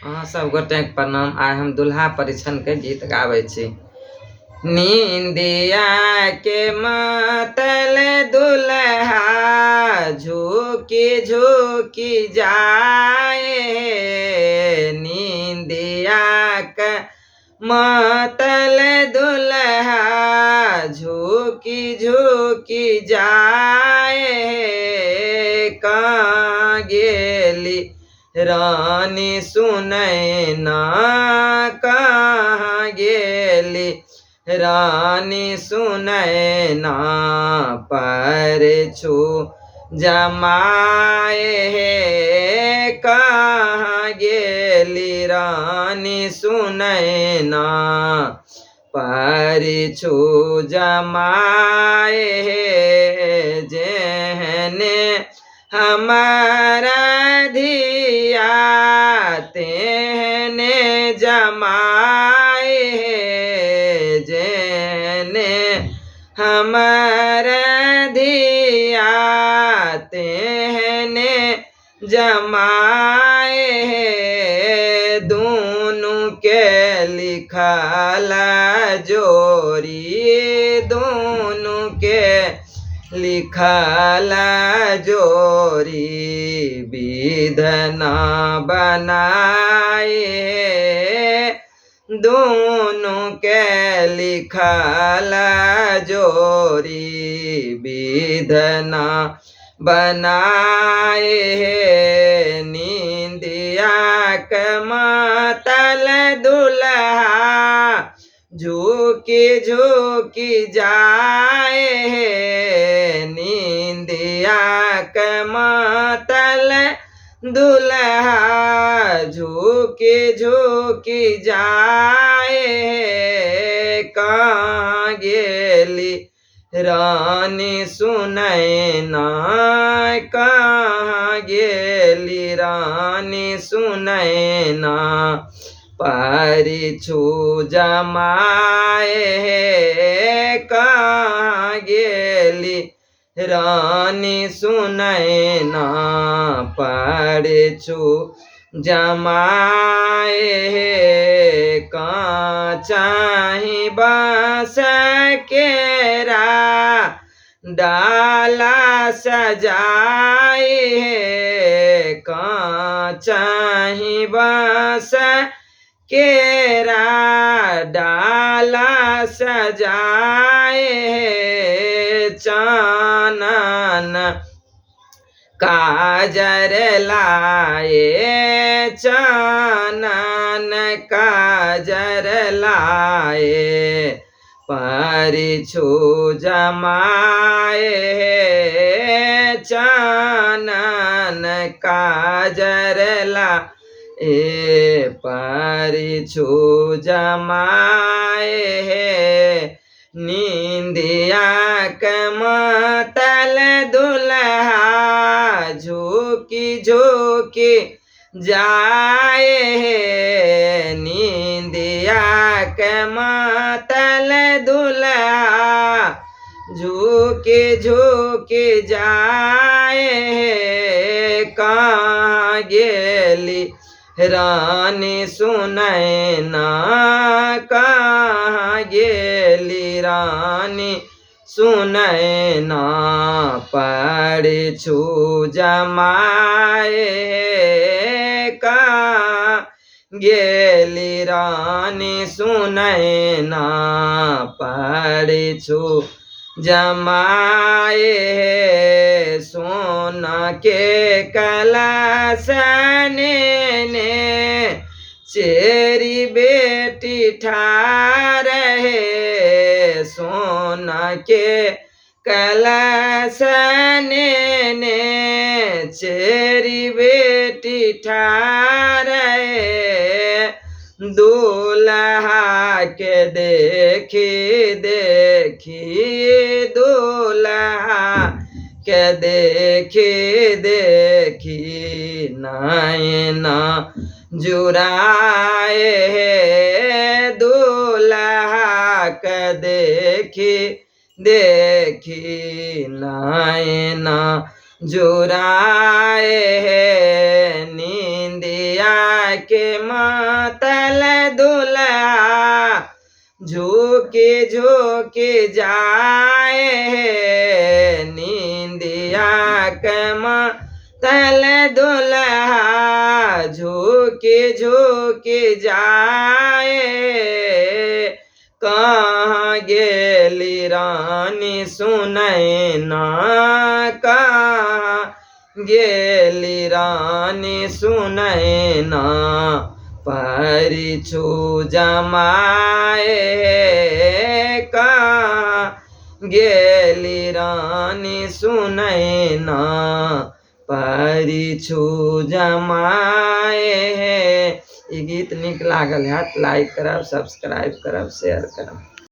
अहाँ सब गोटे के प्रणाम। आइ हम दुल्हा परिछन के गीत गाबै छी। नींदिया के मतल दुल्हा झुकी झुकी जाए, नींदिया के मतल दुल्हा झुकी झुकी जाए, कहाँ गेली रानी सुनै ना, कहाँ गेली रानी सुनै ना, पर छु जमाए हे, कहाँ गेली रानी सुनै ना, पर छु जमाए हे, जेहने हमारा धिया तेहने जमाए हे, जेने हमारा धिया तेहने जमाए हे, दोनों के लिखल जोरी, दोनों के लिखल जोरी, विधना बनाए, दोनों के लिखल जोरी, विधना बनाए, नींदिया के मतल दुल्हा झुकी झुकी जाए, नींदिया के मतल दुल्हा झुकी झुकी जाए, कहाँ गेली रानी सुनै ना, कहाँ गेली रानी सुनै ना, पर छु जमाए हे, कहाँ गेली रानी सुनै ना, पर छु जमाए हे, कहाँ चाही बाँस केरा डाला सजाए हे, कहाँ चाही बाँस केरा डाला सजाए हे, चानन काजर लाए, चानन काजर लाए, पर छु जमाए हे, चानन काजर लाए, पर छु जमाए हे, नींदिया के मतल दुल्हा झुकी झुकी जाए हे, नींदिया के मतल दुल्हा झुकी झुकी जाए हे, कहाँ गेली रानी सुनै ना, कहाँ गेली रानी सुनै ना, पर छु जमाए हे, कहाँ गेली रानी सुनै ना, पर छु जमाए हे, सोना के कलश ने चेरी बेटी ठार है, सोना के कलश ने चेरी बेटी ठार है, दूल्हा के देखी देखी, दूल्हा के देखी देखी, नैना जुराए हे, दूल्हा के देखी देखी, नैना जुराए हे, नींदिया के मतल दुल्हा झुके झुके जाए नींदिया के मतल दुल्हा झुके झुके जाए कहाँ गेली रानी सुनै ना कहाँ गेली रानी सुनै ना परिछु जमाए कहाँ गेली रानी सुनै ना परिछु जमाए। ई गीत निक लागल है लाइक करब, सब्सक्राइब करब, शेयर करब।